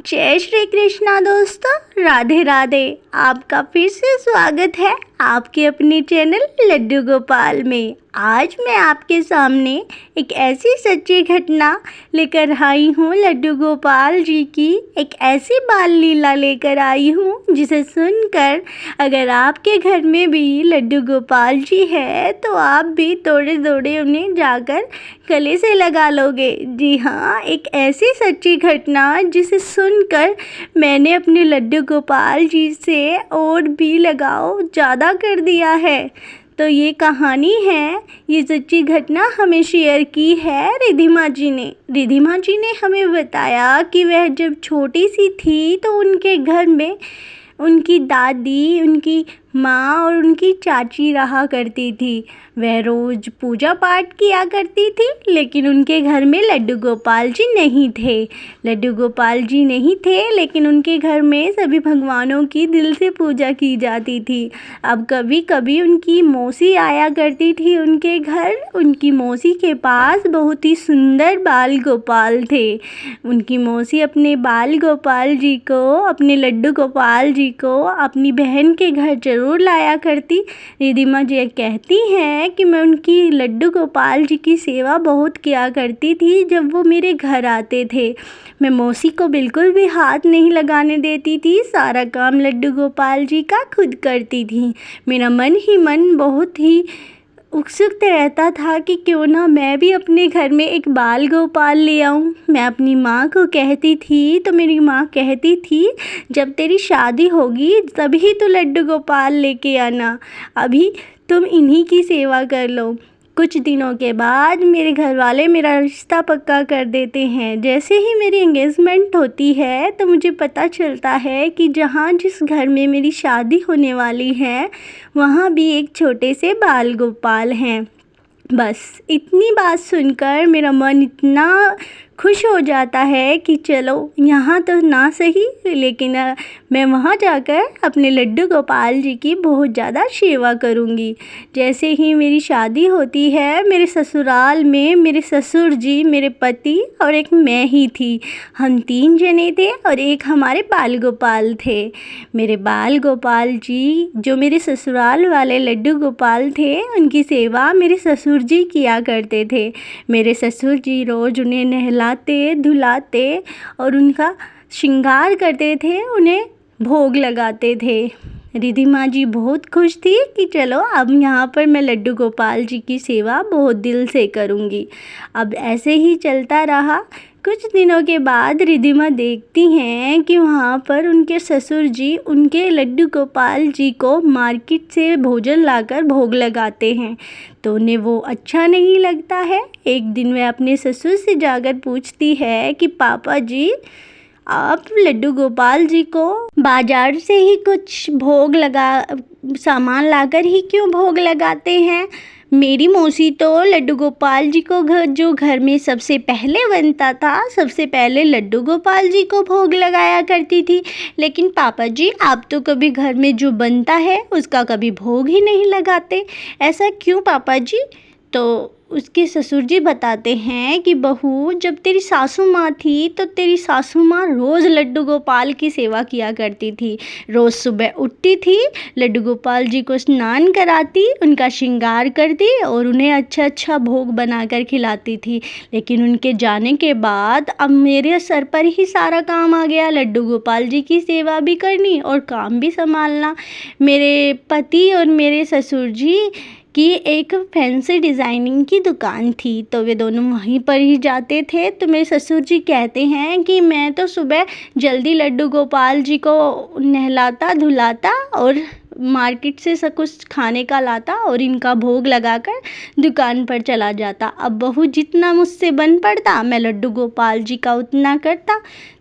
जय श्री कृष्णा दोस्तों, राधे राधे। आपका फिर से स्वागत है आपके अपने चैनल लड्डू गोपाल में। आज मैं आपके सामने एक ऐसी सच्ची घटना लेकर आई हूँ। लड्डू गोपाल जी की एक ऐसी बाल लीला लेकर आई हूँ जिसे सुनकर अगर आपके घर में भी लड्डू गोपाल जी है तो आप भी दौड़े दौड़े उन्हें जाकर गले से लगा लोगे। जी हाँ, एक ऐसी सच्ची घटना जिसे सुनकर मैंने अपने लड्डू गोपाल जी से और भी लगाव ज़्यादा कर दिया है। तो ये कहानी है, ये सच्ची घटना हमें शेयर की है रिधिमा जी ने। रिधिमा जी ने हमें बताया कि वह जब छोटी सी थी तो उनके घर में उनकी दादी, उनकी माँ और उनकी चाची रहा करती थी। वह रोज़ पूजा पाठ किया करती थी, लेकिन उनके घर में लड्डू गोपाल जी नहीं थे। लड्डू गोपाल जी नहीं थे, लेकिन उनके घर में सभी भगवानों की दिल से पूजा की जाती थी। अब कभी कभी उनकी मौसी आया करती थी उनके घर। उनकी मौसी के पास बहुत ही सुंदर बाल गोपाल थे। उनकी मौसी अपने बाल गोपाल जी को, अपने लड्डू गोपाल जी को अपनी बहन के घर ज़रूर लाया करती। रिधिमा जी कहती हैं कि मैं उनकी लड्डू गोपाल जी की सेवा बहुत किया करती थी। जब वो मेरे घर आते थे मैं मौसी को बिल्कुल भी हाथ नहीं लगाने देती थी। सारा काम लड्डू गोपाल जी का खुद करती थी। मेरा मन ही मन बहुत ही उत्सुक रहता था कि क्यों ना मैं भी अपने घर में एक बाल गोपाल ले आऊँ। मैं अपनी माँ को कहती थी तो मेरी माँ कहती थी जब तेरी शादी होगी तभी तो लड्डू गोपाल लेके आना, अभी तुम इन्हीं की सेवा कर लो। कुछ दिनों के बाद मेरे घर वाले मेरा रिश्ता पक्का कर देते हैं। जैसे ही मेरी एंगेजमेंट होती है तो मुझे पता चलता है कि जिस घर में मेरी शादी होने वाली है वहाँ भी एक छोटे से बाल गोपाल हैं। बस इतनी बात सुनकर मेरा मन इतना खुश हो जाता है कि चलो यहाँ तो ना सही, लेकिन मैं वहाँ जाकर अपने लड्डू गोपाल जी की बहुत ज़्यादा सेवा करूँगी। जैसे ही मेरी शादी होती है मेरे ससुराल में मेरे ससुर जी, मेरे पति और एक मैं ही थी। हम 3 जने थे और एक हमारे बाल गोपाल थे। मेरे बाल गोपाल जी जो मेरे ससुराल वाले लड्डू गोपाल थे उनकी सेवा मेरे ससुर जी किया करते थे। मेरे ससुर जी रोज़ उन्हें नहलाते धुलाते और उनका श्रृंगार करते थे, उन्हें भोग लगाते थे। रिधिमा जी बहुत खुश थी कि चलो अब यहाँ पर मैं लड्डू गोपाल जी की सेवा बहुत दिल से करूँगी। अब ऐसे ही चलता रहा। कुछ दिनों के बाद रिधिमा देखती हैं कि वहाँ पर उनके ससुर जी उनके लड्डू गोपाल जी को मार्केट से भोजन लाकर भोग लगाते हैं, तो उन्हें वो अच्छा नहीं लगता है। एक दिन वह अपने ससुर से जाकर पूछती है कि पापा जी, आप लड्डू गोपाल जी को बाजार से ही कुछ भोग सामान लाकर ही क्यों भोग लगाते हैं? मेरी मौसी तो लड्डू गोपाल जी को जो घर में सबसे पहले बनता था सबसे पहले लड्डू गोपाल जी को भोग लगाया करती थी, लेकिन पापा जी आप तो कभी घर में जो बनता है उसका कभी भोग ही नहीं लगाते, ऐसा क्यों पापा जी? तो उसके ससुर जी बताते हैं कि बहू, जब तेरी सासू माँ थी तो तेरी सासू माँ रोज़ लड्डू गोपाल की सेवा किया करती थी। रोज़ सुबह उठती थी, लड्डू गोपाल जी को स्नान कराती, उनका श्रृंगार करती और उन्हें अच्छा अच्छा भोग बनाकर खिलाती थी। लेकिन उनके जाने के बाद अब मेरे सर पर ही सारा काम आ गया, लड्डू गोपाल जी की सेवा भी करनी और काम भी संभालना। मेरे पति और मेरे ससुर जी कि एक फैंसी डिज़ाइनिंग की दुकान थी, तो वे दोनों वहीं पर ही जाते थे। तो मेरे ससुर जी कहते हैं कि मैं तो सुबह जल्दी लड्डू गोपाल जी को नहलाता धुलाता और मार्केट से सब कुछ खाने का लाता और इनका भोग लगाकर दुकान पर चला जाता। अब बहू जितना मुझसे बन पड़ता मैं लड्डू गोपाल जी का उतना करता।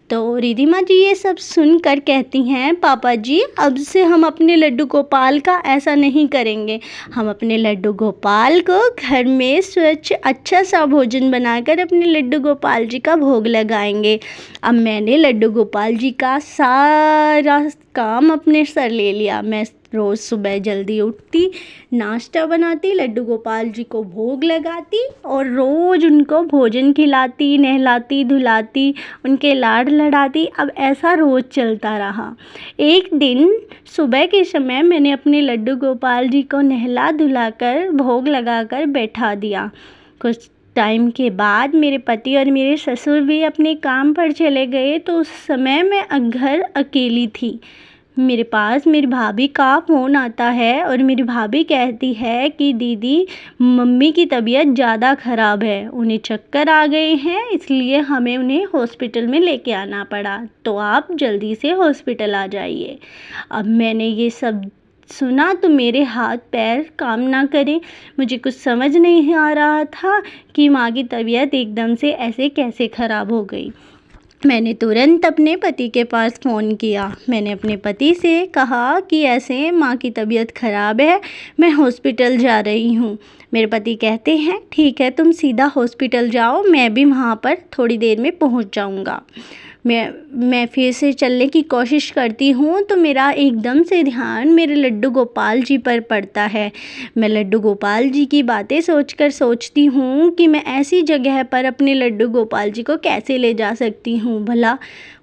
तो रिधिमा जी ये सब सुनकर कहती हैं, पापा जी अब से हम अपने लड्डू गोपाल का ऐसा नहीं करेंगे। हम अपने लड्डू गोपाल को घर में स्वच्छ अच्छा सा भोजन बनाकर अपने लड्डू गोपाल जी का भोग लगाएंगे। अब मैंने लड्डू गोपाल जी का सारा काम अपने सर ले लिया। मैं रोज़ सुबह जल्दी उठती, नाश्ता बनाती, लड्डू गोपाल जी को भोग लगाती और रोज़ उनको भोजन खिलाती, नहलाती धुलाती, उनके लाड लड़ाती। अब ऐसा रोज़ चलता रहा। एक दिन सुबह के समय मैंने अपने लड्डू गोपाल जी को नहला धुलाकर भोग लगाकर बैठा दिया। कुछ टाइम के बाद मेरे पति और मेरे ससुर भी अपने काम पर चले गए, तो उस समय मैं घर अकेली थी। मेरे पास मेरी भाभी का फ़ोन आता है और मेरी भाभी कहती है कि दीदी, मम्मी की तबीयत ज़्यादा ख़राब है, उन्हें चक्कर आ गए हैं, इसलिए हमें उन्हें हॉस्पिटल में लेके आना पड़ा, तो आप जल्दी से हॉस्पिटल आ जाइए। अब मैंने ये सब सुना तो मेरे हाथ पैर काम ना करें। मुझे कुछ समझ नहीं आ रहा था कि माँ की तबीयत एकदम से ऐसे कैसे ख़राब हो गई। मैंने तुरंत अपने पति के पास फ़ोन किया। मैंने अपने पति से कहा कि ऐसे माँ की तबीयत ख़राब है, मैं हॉस्पिटल जा रही हूँ। मेरे पति कहते हैं ठीक है, तुम सीधा हॉस्पिटल जाओ, मैं भी वहाँ पर थोड़ी देर में पहुँच जाऊँगा। मैं फिर से चलने की कोशिश करती हूँ तो मेरा एकदम से ध्यान मेरे लड्डू गोपाल जी पर पड़ता है। मैं लड्डू गोपाल जी की बातें सोचती हूँ कि मैं ऐसी जगह पर अपने लड्डू गोपाल जी को कैसे ले जा सकती हूँ। भला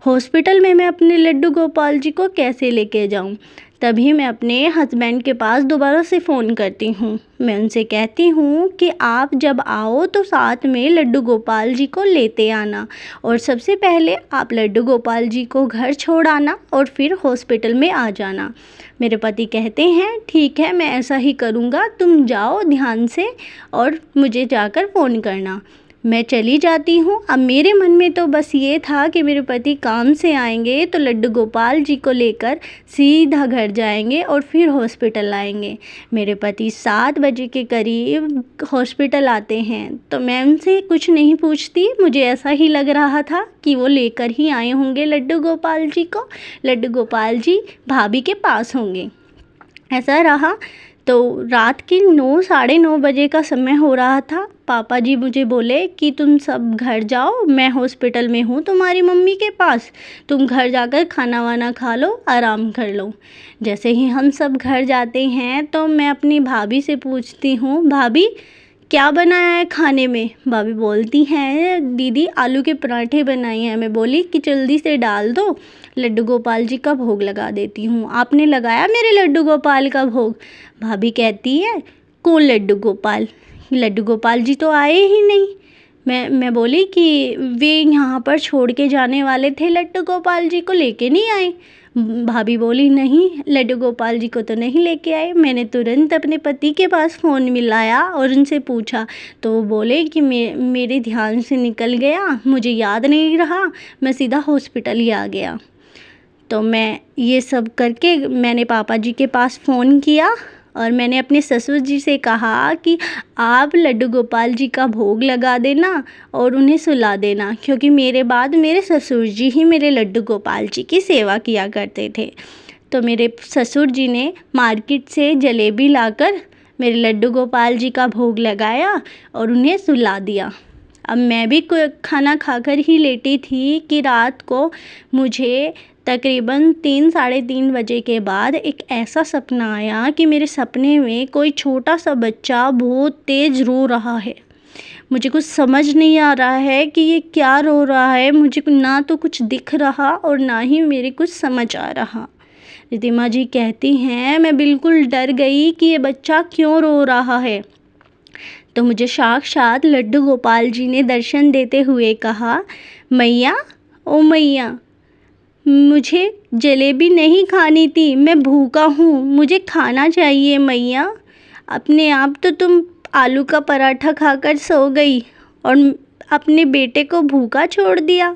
हॉस्पिटल में मैं अपने लड्डू गोपाल जी को कैसे लेके जाऊँ। तभी मैं अपने हस्बैंड के पास दोबारा से फ़ोन करती हूँ। मैं उनसे कहती हूँ कि आप जब आओ तो साथ में लड्डू गोपाल जी को लेते आना, और सबसे पहले आप लड्डू गोपाल जी को घर छोड़ आना और फिर हॉस्पिटल में आ जाना। मेरे पति कहते हैं ठीक है, मैं ऐसा ही करूँगा, तुम जाओ ध्यान से और मुझे जाकर फ़ोन करना। मैं चली जाती हूँ। अब मेरे मन में तो बस ये था कि मेरे पति काम से आएंगे तो लड्डू गोपाल जी को लेकर सीधा घर जाएंगे और फिर हॉस्पिटल आएंगे। मेरे पति 7 बजे के करीब हॉस्पिटल आते हैं तो मैं उनसे कुछ नहीं पूछती। मुझे ऐसा ही लग रहा था कि वो लेकर ही आए होंगे लड्डू गोपाल जी को, लड्डू गोपाल जी भाभी के पास होंगे। ऐसा रहा तो रात के 9 साढ़े 9 बजे का समय हो रहा था। पापा जी मुझे बोले कि तुम सब घर जाओ, मैं हॉस्पिटल में हूँ तुम्हारी मम्मी के पास, तुम घर जाकर खाना वाना खा लो, आराम कर लो। जैसे ही हम सब घर जाते हैं तो मैं अपनी भाभी से पूछती हूँ, भाभी क्या बनाया है खाने में। भाभी बोलती हैं दीदी आलू के पराठे बनाए हैं। मैं बोली कि जल्दी से डाल दो, लड्डू गोपाल जी का भोग लगा देती हूँ। आपने लगाया मेरे लड्डू गोपाल का भोग। भाभी कहती है कौन लड्डू गोपाल, लड्डू गोपाल जी तो आए ही नहीं। मैं बोली कि वे यहाँ पर छोड़ के जाने वाले थे, लड्डू गोपाल जी को लेके नहीं आए। भाभी बोली नहीं, लड्डू गोपाल जी को तो नहीं लेके आए। मैंने तुरंत अपने पति के पास फ़ोन मिलाया और उनसे पूछा तो वो बोले कि मेरे ध्यान से निकल गया, मुझे याद नहीं रहा, मैं सीधा हॉस्पिटल ही आ गया। तो मैं ये सब करके मैंने पापा जी के पास फ़ोन किया और मैंने अपने ससुर जी से कहा कि आप लड्डू गोपाल जी का भोग लगा देना और उन्हें सुला देना, क्योंकि मेरे बाद मेरे ससुर जी ही मेरे लड्डू गोपाल जी की सेवा किया करते थे। तो मेरे ससुर जी ने मार्केट से जलेबी लाकर मेरे लड्डू गोपाल जी का भोग लगाया और उन्हें सुला दिया। अब मैं भी खाना खाकर ही लेटी थी कि रात को मुझे तकरीबन 3 साढ़े 3 बजे के बाद एक ऐसा सपना आया कि मेरे सपने में कोई छोटा सा बच्चा बहुत तेज़ रो रहा है। मुझे कुछ समझ नहीं आ रहा है कि ये क्या रो रहा है। मुझे ना तो कुछ दिख रहा और ना ही मेरे कुछ समझ आ रहा। रितिमा जी कहती हैं मैं बिल्कुल डर गई कि ये बच्चा क्यों रो रहा है। तो मुझे साक्षात लड्डू गोपाल जी ने दर्शन देते हुए कहा, मैया ओ मैया, मुझे जलेबी नहीं खानी थी, मैं भूखा हूँ, मुझे खाना चाहिए मैया। अपने आप तो तुम आलू का पराठा खाकर सो गई और अपने बेटे को भूखा छोड़ दिया।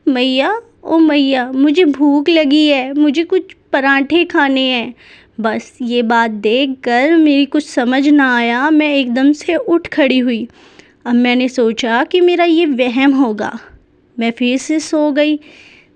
मैया ओ मैया, मुझे भूख लगी है, मुझे कुछ पराठे खाने हैं। बस ये बात देखकर मेरी कुछ समझ ना आया, मैं एकदम से उठ खड़ी हुई। अब मैंने सोचा कि मेरा ये वहम होगा। मैं फिर से सो गई।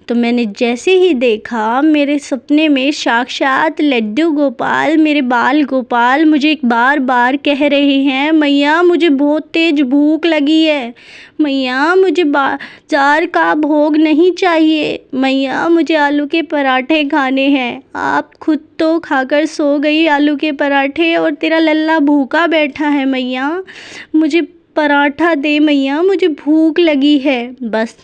तो मैंने जैसे ही देखा मेरे सपने में साक्षात लड्डू गोपाल, मेरे बाल गोपाल मुझे एक बार बार कह रहे हैं, मैया मुझे बहुत तेज़ भूख लगी है, मैया मुझे बाजार का भोग नहीं चाहिए, मैया मुझे आलू के पराठे खाने हैं। आप खुद तो खाकर सो गई आलू के पराठे और तेरा लल्ला भूखा बैठा है, मैया मुझे पराठा दे, मैया मुझे भूख लगी है। बस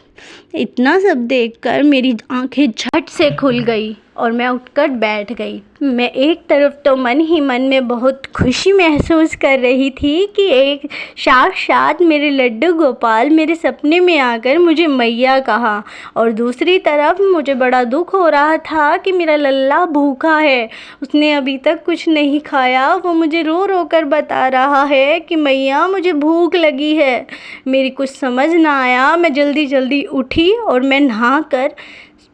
इतना सब देखकर मेरी आंखें झट से खुल गई और मैं उठकर बैठ गई। मैं एक तरफ तो मन ही मन में बहुत खुशी महसूस कर रही थी कि एक साक्षात मेरे लड्डू गोपाल मेरे सपने में आकर मुझे मैया कहा, और दूसरी तरफ मुझे बड़ा दुख हो रहा था कि मेरा लल्ला भूखा है, उसने अभी तक कुछ नहीं खाया। वो मुझे रो रो कर बता रहा है कि मैया मुझे भूख लगी है। मेरी कुछ समझ ना आया। मैं जल्दी जल्दी उठी और मैं नहाकर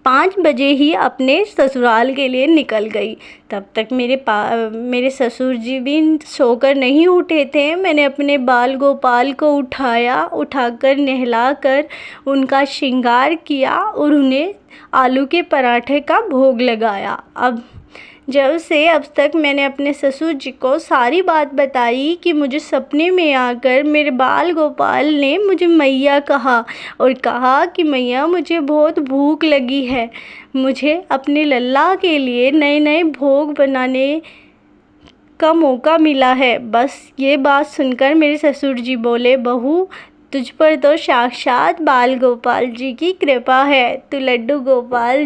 5 बजे ही अपने ससुराल के लिए निकल गई। तब तक मेरे ससुर जी भी सोकर नहीं उठे थे। मैंने अपने बाल गोपाल को उठाकर नहलाकर उनका श्रृंगार किया और उन्हें आलू के पराठे का भोग लगाया। जब से अब तक मैंने अपने ससुर जी को सारी बात बताई कि मुझे सपने में आकर मेरे बाल गोपाल ने मुझे मैया कहा और कहा कि मैया मुझे बहुत भूख लगी है, मुझे अपने लल्ला के लिए नए नए भोग बनाने का मौका मिला है। बस ये बात सुनकर मेरे ससुर जी बोले, बहू तुझ पर तो साक्षात बाल गोपाल जी की कृपा है। लड्डू गोपाल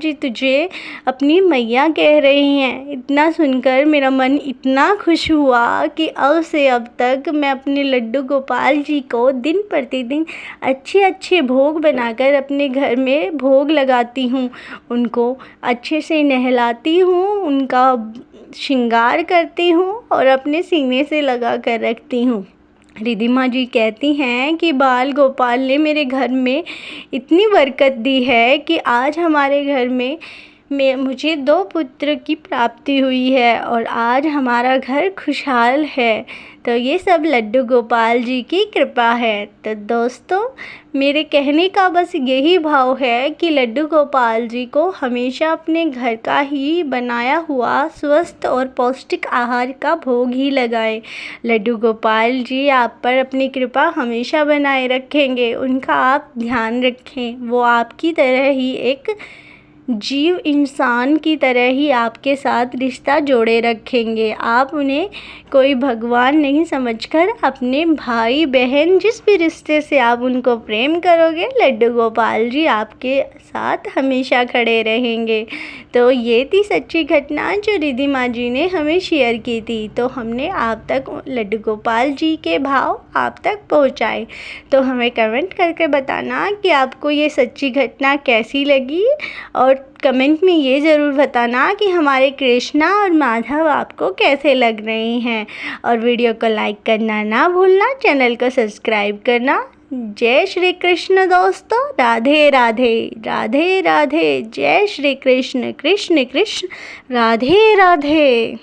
जी तुझे अपनी मैया कह रहे हैं। इतना सुनकर मेरा मन इतना खुश हुआ कि अब से अब तक मैं अपने लड्डू गोपाल जी को दिन प्रतिदिन अच्छे अच्छे भोग बनाकर अपने घर में भोग लगाती हूँ, उनको अच्छे से नहलाती हूँ, उनका श्रृंगार करती हूँ और अपने सीने से लगा कर रखती हूँ। रिद्धिमा जी कहती हैं कि बाल गोपाल ने मेरे घर में इतनी बरकत दी है कि आज हमारे घर में मुझे 2 पुत्र की प्राप्ति हुई है और आज हमारा घर खुशहाल है। तो ये सब लड्डू गोपाल जी की कृपा है। तो दोस्तों मेरे कहने का बस यही भाव है कि लड्डू गोपाल जी को हमेशा अपने घर का ही बनाया हुआ स्वस्थ और पौष्टिक आहार का भोग ही लगाएं। लड्डू गोपाल जी आप पर अपनी कृपा हमेशा बनाए रखेंगे, उनका आप ध्यान रखें। वो आपकी तरह ही एक जीव इंसान की तरह ही आपके साथ रिश्ता जोड़े रखेंगे। आप उन्हें कोई भगवान नहीं समझकर अपने भाई बहन जिस भी रिश्ते से आप उनको प्रेम करोगे, लड्डू गोपाल जी आपके साथ हमेशा खड़े रहेंगे। तो ये थी सच्ची घटना जो रिद्धिमा जी ने हमें शेयर की थी। तो हमने आप तक लड्डू गोपाल जी के भाव आप तक पहुँचाए। तो हमें कमेंट करके बताना कि आपको ये सच्ची घटना कैसी लगी, और कमेंट में ये ज़रूर बताना कि हमारे कृष्णा और माधव आपको कैसे लग रहे हैं। और वीडियो को लाइक करना ना भूलना, चैनल को सब्सक्राइब करना। जय श्री कृष्ण दोस्तों, राधे राधे, राधे राधे, जय श्री कृष्ण, कृष्ण कृष्ण, राधे राधे।